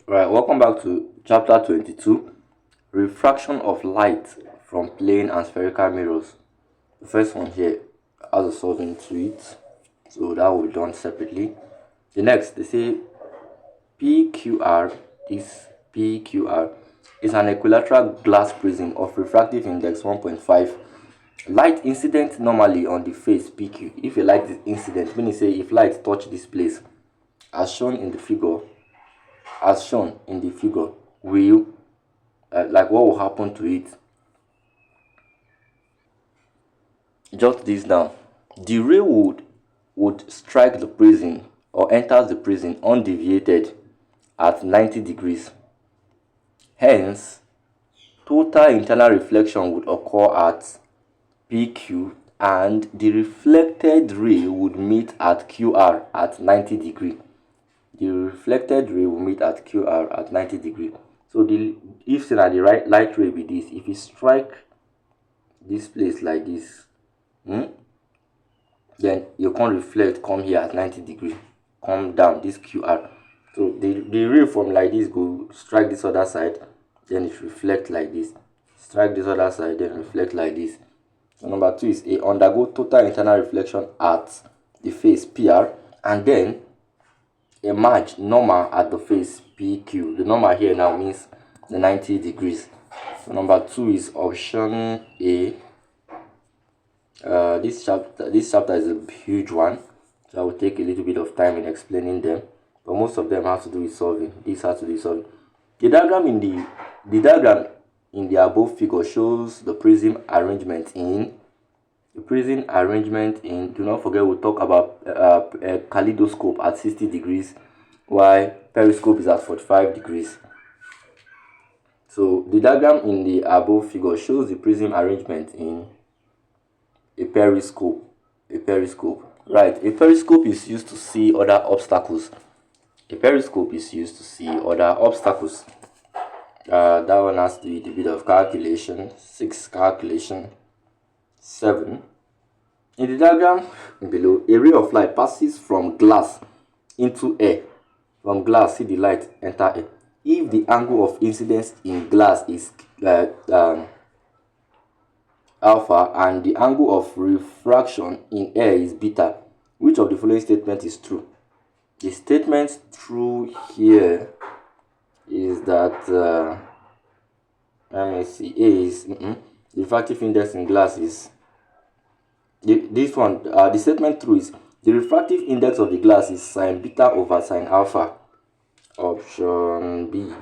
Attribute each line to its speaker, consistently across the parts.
Speaker 1: Right, welcome back to chapter 22, refraction of light from plane and spherical mirrors. The first one here has a solving to it, so that will be done separately. The next, they say PQR, this PQR is an equilateral glass prism of refractive index 1.5. Light incident normally on the face PQ. If a light is incident, meaning say if light touch this place, as shown in the figure, will like what will happen to it. Jot this down. The ray would strike the prism or enters the prism undeviated at 90 degrees. Hence, total internal reflection would occur at PQ and the reflected ray would meet at QR at 90 degree. The reflected ray will meet at QR at 90 degree. So if say that the right light ray be this, if it strike this place like this, then you can't reflect, come here at 90 degree, come down this QR. So the ray from like this go strike this other side, then it reflect like this, strike this other side, then reflect like this. So number 2 is a undergo total internal reflection at the face PR and then emerge normal at the face PQ. The normal here now means the 90 degrees. So number 2 is option A. This chapter is a huge one, so I will take a little bit of time in explaining them, but most of them have to do with solving. This has to do with solving. The diagram in the above figure shows the prism arrangement in. Do not forget we'll talk about a kaleidoscope at 60 degrees, while periscope is at 45 degrees. So the diagram in the above figure shows the prism arrangement in a periscope. Right, a periscope is used to see other obstacles. That one has to be a bit of calculation. 6 calculation. 7. In the diagram below, a ray of light passes from glass into air. From glass, see the light enter air. If the angle of incidence in glass is alpha and the angle of refraction in air is beta, which of the following statement is true? The statement true here is that let me see, A is the refractive index in glass is this one. The statement true is the refractive index of the glass is sine beta over sine alpha. Option B.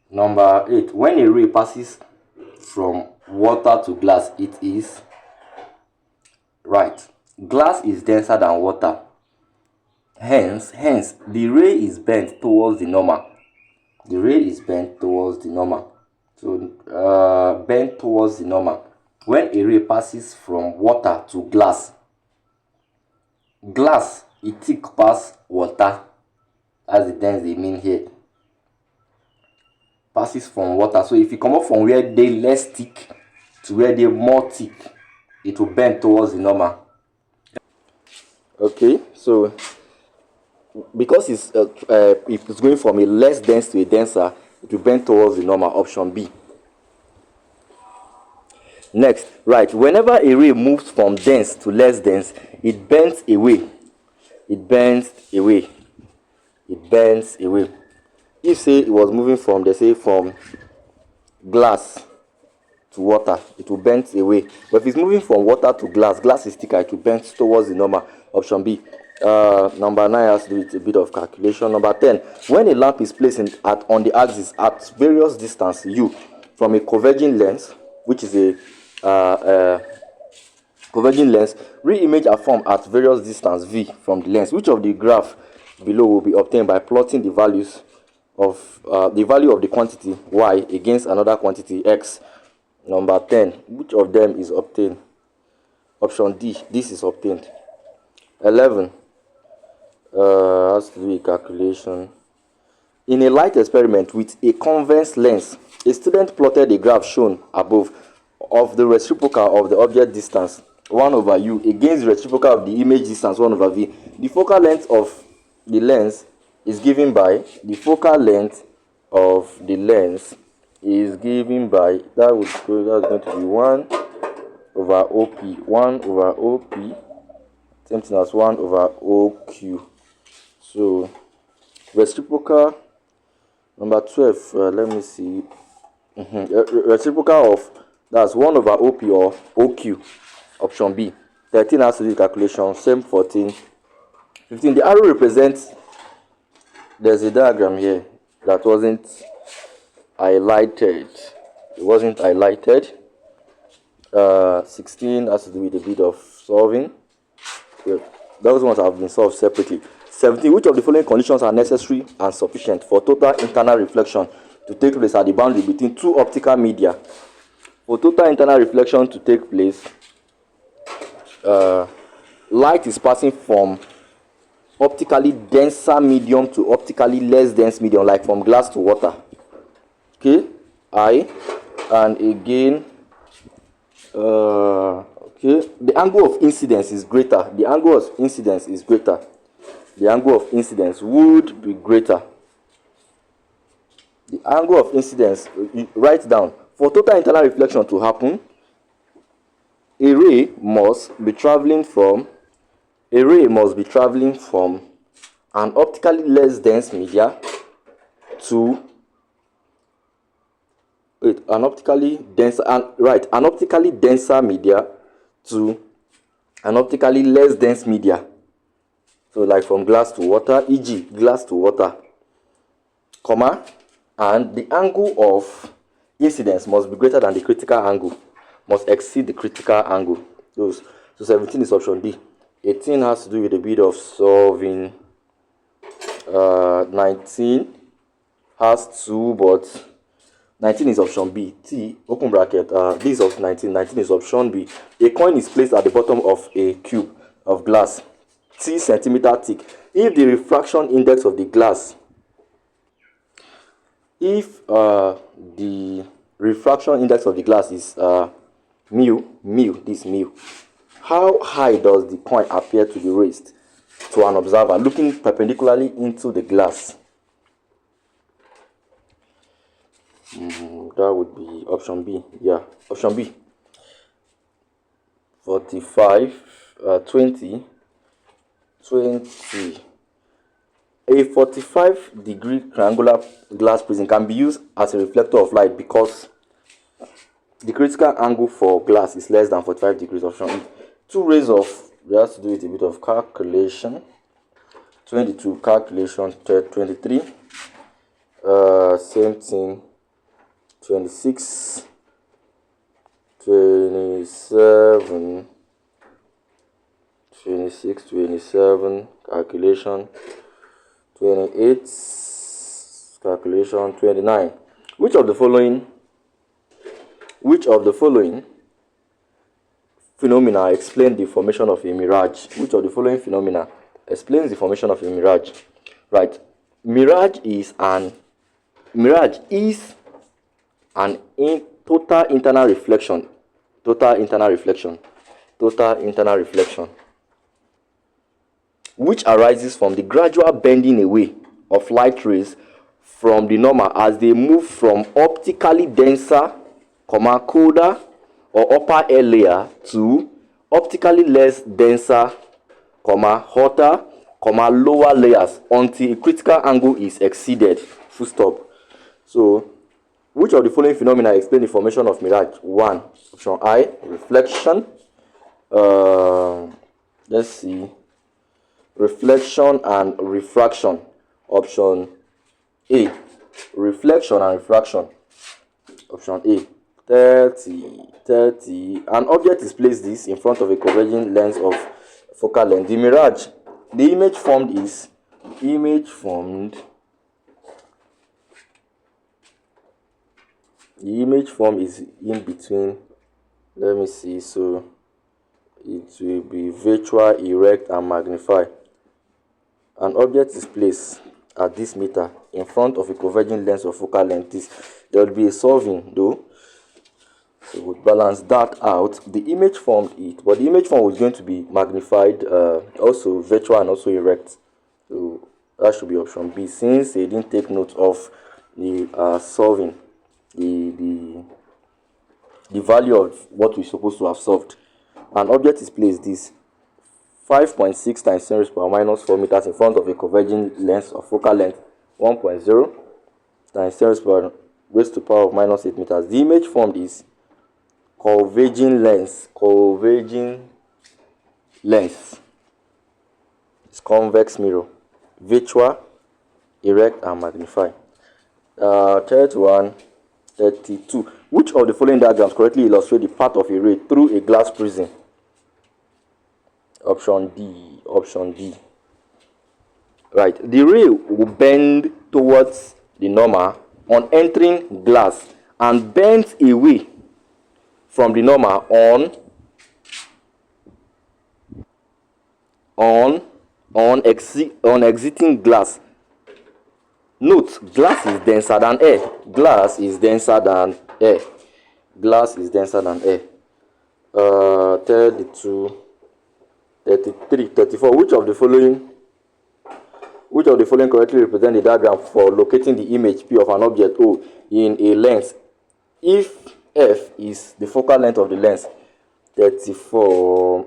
Speaker 1: Number 8. When a ray passes from water to glass, it is right. Glass is denser than water. Hence, the ray is bent towards the normal. So, bent towards the normal. When a ray passes from water to glass it thick pass water. That's the dense they mean here. Passes from water. So if you come up from where they less thick to where they more thick, it will bend towards the normal. Okay, so because if it's going from a less dense to a denser, it will bend towards the normal. Option B. Next, right, whenever a ray moves from dense to less dense, it bends away. If say it was moving from, they say, from glass to water, it will bend away. But if it's moving from water to glass is thicker, it will bend towards the normal. Option B. Number 9 has to do with a bit of calculation. Number 10. When a lamp is placed on the axis at various distance u from a converging lens, which is a converging lens, re-image are formed at various distance v from the lens. Which of the graph below will be obtained by plotting the value of the quantity y against another quantity x? Number 10. Which of them is obtained? Option D. This is obtained. 11. Has to do with calculation. In a light experiment with a convex lens, a student plotted a graph shown above of the reciprocal of the object distance 1 over u against the reciprocal of the image distance 1 over v. The focal length of the lens is given by that's going to be 1 over op, same thing as 1 over oq. So reciprocal number 12, let me see. Reciprocal of that's 1 over op or oq, option B. 13 has to do with calculation, same 14. 15, the arrow represents, there's a diagram here that wasn't highlighted. 16 has to do with a bit of solving. Yeah, those ones have been solved separately. 17, which of the following conditions are necessary and sufficient for total internal reflection to take place at the boundary between two optical media? For total internal reflection to take place, light is passing from optically denser medium to optically less dense medium, like from glass to water. Okay, and again, okay, the angle of incidence is greater. The angle of incidence would be greater. The angle of incidence, write down, for total internal reflection to happen, a ray must be traveling from an optically less dense media to an optically denser media to an optically less dense media. So like from glass to water, e.g. glass to water, comma, and the angle of incidence must be greater than the critical angle, must exceed the critical angle. So 17 is option D. 18 has to do with a bit of solving. 19 has to, but 19 is option B. T, open bracket, this is of 19 is option B. A coin is placed at the bottom of a cube of glass, T centimeter thick. If the refraction index of the glass, is mu, how high does the coin appear to be raised to an observer looking perpendicularly into the glass? That would be option B. Yeah, option B. 45, 20. A 45-degree triangular glass prism can be used as a reflector of light because the critical angle for glass is less than 45 degrees. Option E. Two rays of, we have to do with a bit of calculation. 22, calculation. 23, same thing. 26, 27, 26, 27, calculation. 28, calculation. 29. Which of the following phenomena explain the formation of a mirage? Which of the following phenomena explains the formation of a mirage? Right. Mirage is an total internal reflection, which arises from the gradual bending away of light rays from the normal as they move from optically denser, colder or upper air layer to optically less denser, hotter, lower layers until a critical angle is exceeded. Full stop. So, which of the following phenomena explain the formation of mirage? 1. Option I, reflection. Let's see. Reflection and refraction. Option A. Reflection and refraction. Option A. 30. An object is placed in front of a converging lens of focal length. The mirage, the image formed is in between. Let me see. So it will be virtual, erect, and magnify. An object is placed at this meter in front of a converging lens of focal length. There will be a solving though. So we'll balance that out. The image formed it, but the image form was going to be magnified, also virtual and also erect. So that should be option B, since they didn't take note of the solving the value of what we're supposed to have solved. An object is placed this 5.6 times 10 raised to power minus 4 meters in front of a converging lens of focal length 1.0 times 10 raised to power of minus 8 meters. The image formed is converging lens. Converging lens is convex mirror, virtual, erect, and magnify. Third one, 32. Which of the following diagrams correctly illustrate the path of a ray through a glass prism? Option D. Option D. Right. The ray will bend towards the normal on entering glass and bends away from the normal on exiting glass. Note, glass is denser than air. Glass is denser than air. Glass is denser than air. 32, 33, 34. Which of the following correctly represent the diagram for locating the image P of an object O in a lens if F is the focal length of the lens? 34.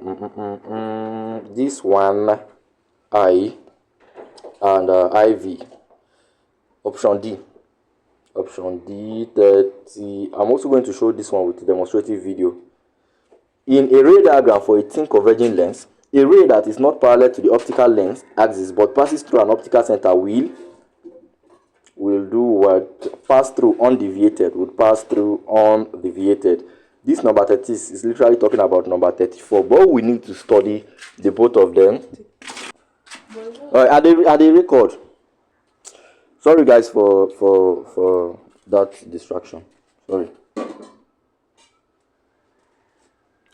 Speaker 1: This one, I and IV. Option D. Option D, 30. I'm also going to show this one with a demonstrative video. In a ray diagram for a thin converging lens, a ray that is not parallel to the optical lens axis but passes through an optical center will do what? Pass through undeviated. Would pass through undeviated. This number 30 is literally talking about number 34, but we need to study the both of them. Are they record? Sorry guys for that distraction. Sorry.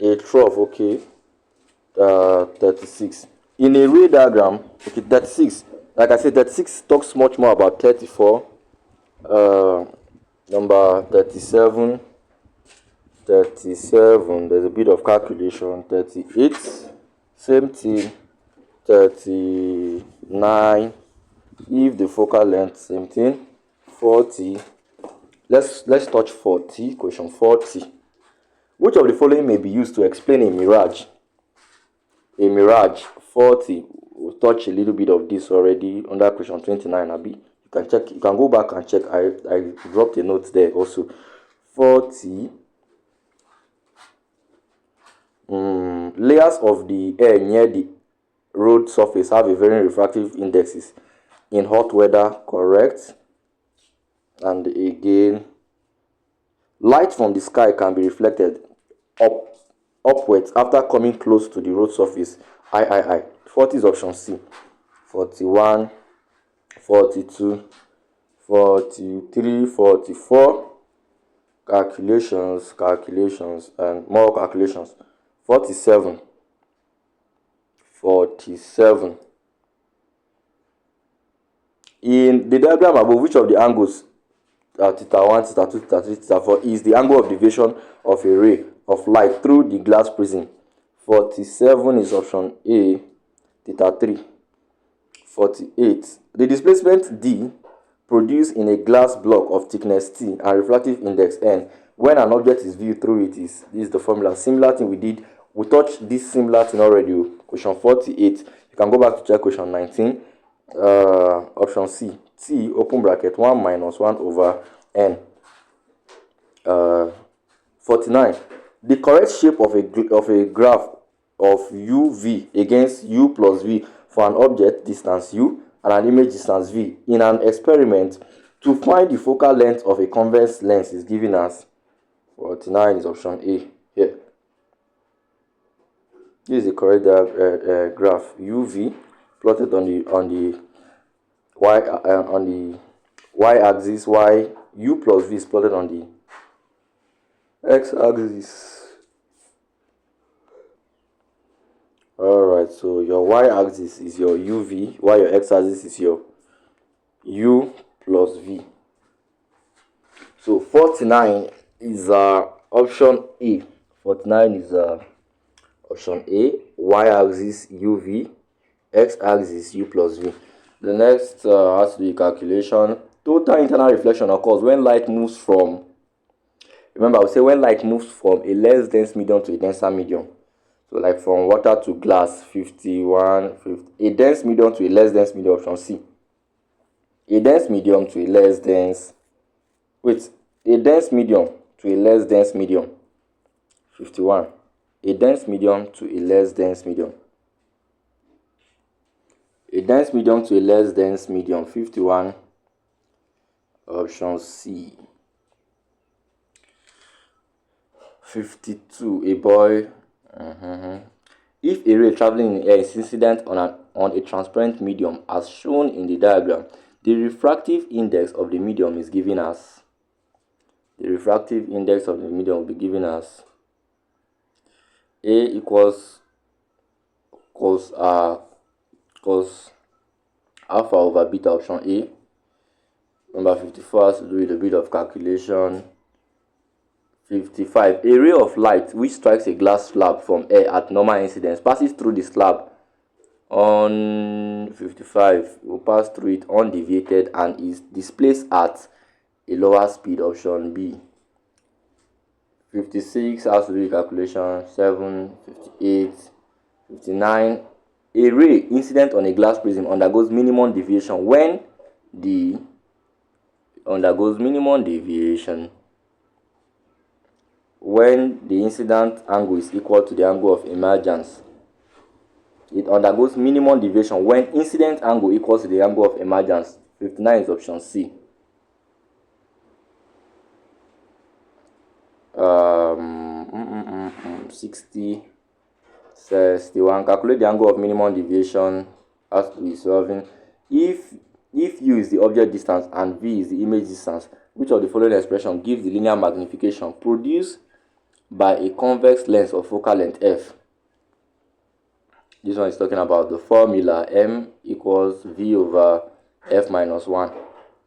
Speaker 1: A trough, okay. 36. In a ray diagram, okay, 36. Like I said, 36 talks much more about 34. Number 37. 37, there's a bit of calculation. 38, same thing. 39, if the focal length, same thing. 40, let's touch 40. Question 40. Which of the following may be used to explain a mirage? A mirage. 40, we'll touch a little bit of this already under question 29. Abi, you can check, you can go back and check. I dropped a note there also. 40. Layers of the air near the road surface have a very refractive indexes in hot weather, correct? And again, light from the sky can be reflected upwards after coming close to the road surface. 40 is option C. 41, 42, 43, 44. Calculations, and more calculations. 47. 47. In the diagram above, which of the angles, theta 1, theta 2, theta 3, theta 4, is the angle of deviation of a ray of light through the glass prism? 47 is option A, theta 3. 48. The displacement D produced in a glass block of thickness T and refractive index N when an object is viewed through it is, this is the formula. Similar thing we did. We touched this similar thing already. Question 48. You can go back to check question 19. Option C. T, open bracket, 1 minus 1 over N. 49. The correct shape of a graph of UV against U plus V for an object distance U and an image distance V in an experiment to find the focal length of a convex lens is given as 49 is option A here. This is the correct graph. UV plotted on the y axis, while U plus V is plotted on the x axis. Alright, so your y axis is your UV, while your x axis is your U plus V. So 49 is Option A, 49 is option A. Y-axis UV, x-axis U plus V. The next has to be calculation. Total internal reflection occurs when light moves from, remember I will say when light moves from a less dense medium to a denser medium. So like from water to glass, 51, 50. A dense medium to a less dense medium, option C. A dense medium to a less dense, a dense medium to a less dense medium, 51. A dense medium to a less dense medium. A dense medium to a less dense medium, 51. Option C. 52. A boy. If a ray traveling in air is incident on a transparent medium as shown in the diagram, the refractive index of the medium is given as. The refractive index of the medium will be given as A equals cos alpha over beta, option A. Number 54 has to do with a bit of calculation. 55. A ray of light which strikes a glass slab from air at normal incidence passes through the slab on 55. Will pass through it undeviated and is displaced at a lower speed, option B. 56 has to do with calculation. 7, 58, 59. A ray incident on a glass prism undergoes minimum deviation when the incident angle is equal to the angle of emergence. It undergoes minimum deviation when incident angle equals to the angle of emergence. 59 is option C. 61. Calculate the angle of minimum deviation as to be solving. If U is the object distance and V is the image distance, which of the following expression gives the linear magnification produced by a convex lens of focal length f? This one is talking about the formula M equals V over f minus 1.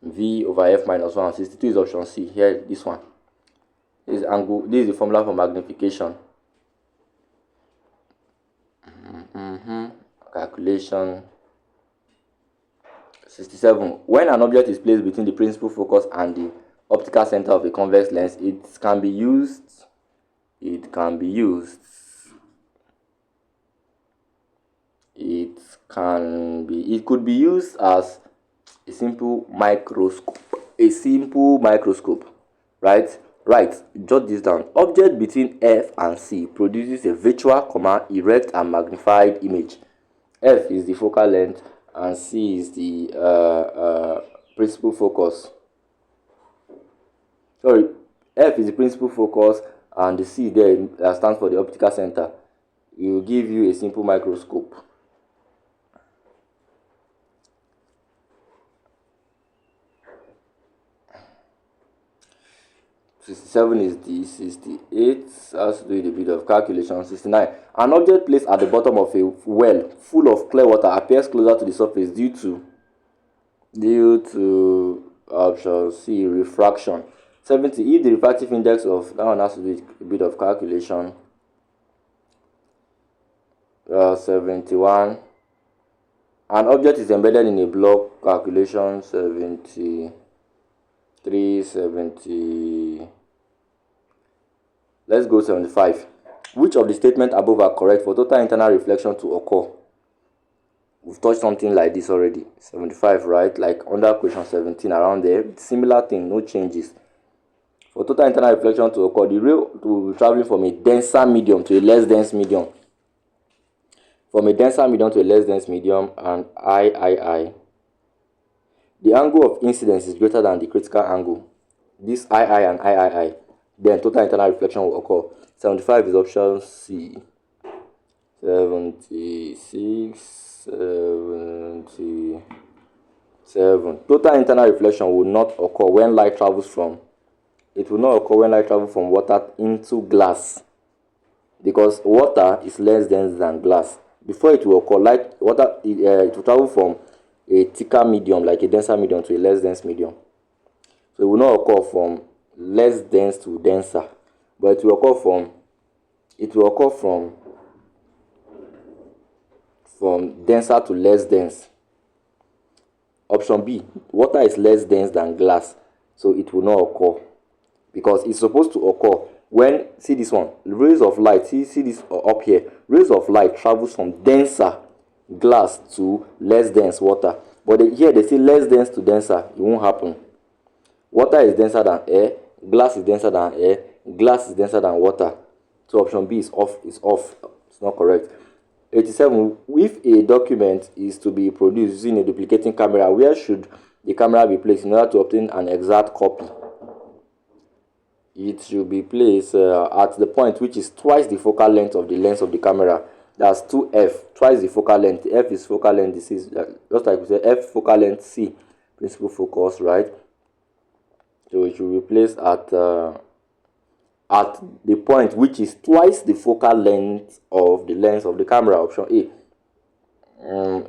Speaker 1: V over f minus 1. 62 is option C. Here, this one. This is the formula for magnification. Calculation. 67. When an object is placed between the principal focus and the optical center of a convex lens, it could be used as a simple microscope. Right, jot this down. Object between F and C produces a virtual, erect and magnified image. F is the focal length and C is the principal focus. Sorry, F is the principal focus and the C there stands for the optical center. It will give you a simple microscope. '67 is the 68 has to do with a bit of calculation. 69. An object placed at the bottom of a well full of clear water appears closer to the surface due to option C, refraction. 70. If the refractive index of that one has to do with a bit of calculation. 71. An object is embedded in a block, calculation. 73, 70. Let's go 75. Which of the statements above are correct for total internal reflection to occur? We've touched something like this already. 75, right? Like under question 17, around there. Similar thing, no changes. For total internal reflection to occur, the ray will be traveling from a denser medium to a less dense medium. From a denser medium to a less dense medium, and I. The angle of incidence is greater than the critical angle. This I and I. Then total internal reflection will occur. 75 is option C. 76, 77. Total internal reflection will not occur when light travels from. It will not occur when light travels from water into glass, because water is less dense than glass. Before it will occur, it will travel from a thicker medium, like a denser medium, to a less dense medium. So it will not occur from less dense to denser. but it will occur from denser to less dense. Option B, water is less dense than glass, so it will not occur, because it's supposed to occur when, see this one, rays of light, see this up here, rays of light travels from denser glass to less dense water, but here they say less dense to denser. It won't happen. Water is denser than air, glass is denser than air, glass is denser than water. So option B is off. It's not correct. 87. If a document is to be produced using a duplicating camera, where should the camera be placed in order to obtain an exact copy? It should be placed at the point which is twice the focal length of the lens of the camera. That's 2f, twice the focal length. F is focal length. This is just like we said, f focal length, c principal focus, right? So it should be placed at the point which is twice the focal length of the lens of the camera. Option A.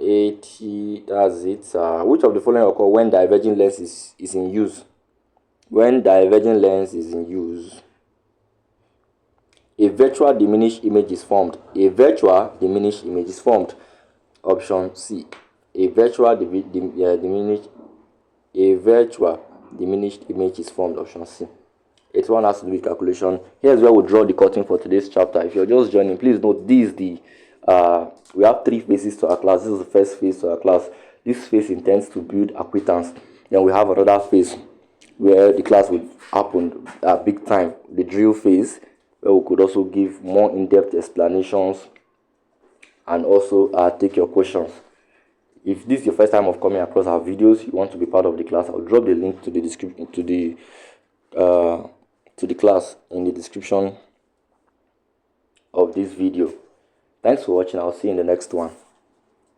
Speaker 1: 80, that's it. Which of the following occur when diverging lens is in use? When diverging lens is in use, a virtual diminished image is formed. A virtual diminished image is formed. Option C. A virtual diminished image is formed. Option C. It's one has to do with calculation. Here's where we draw the curtain for today's chapter. If you're just joining, please note this is the we have 3 phases to our class. This is the first phase to our class. This phase intends to build acquaintance. Then we have another phase where the class will happen big time, the drill phase, where we could also give more in-depth explanations and also take your questions. If this is your first time of coming across our videos, you want to be part of the class, I'll drop the link to the description to the class in the description of this video. Thanks for watching. I'll see you in the next one.